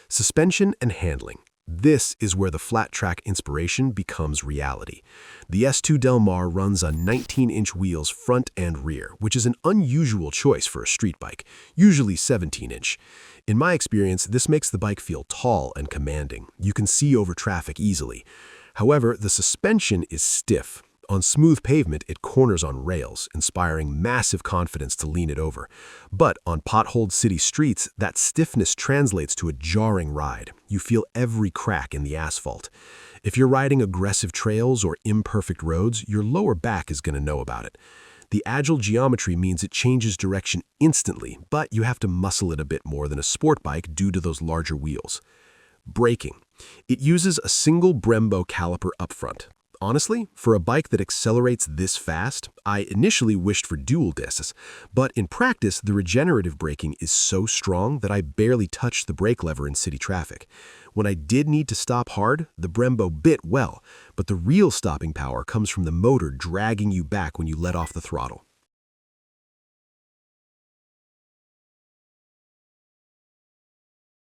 Suspension and handling. This is where the flat track inspiration becomes reality. The S2 Del Mar runs on 19-inch wheels front and rear, which is an unusual choice for a street bike, usually 17-inch. In my experience, this makes the bike feel tall and commanding. You can see over traffic easily. However, the suspension is stiff. On smooth pavement, it corners on rails, inspiring massive confidence to lean it over. But on potholed city streets, that stiffness translates to a jarring ride. You feel every crack in the asphalt. If you're riding aggressive trails or imperfect roads, your lower back is going to know about it. The agile geometry means it changes direction instantly, but you have to muscle it a bit more than a sport bike due to those larger wheels. Braking. It uses a single Brembo caliper up front. Honestly, for a bike that accelerates this fast, I initially wished for dual discs, but in practice, the regenerative braking is so strong that I barely touched the brake lever in city traffic. When I did need to stop hard, the Brembo bit well, but the real stopping power comes from the motor dragging you back when you let off the throttle.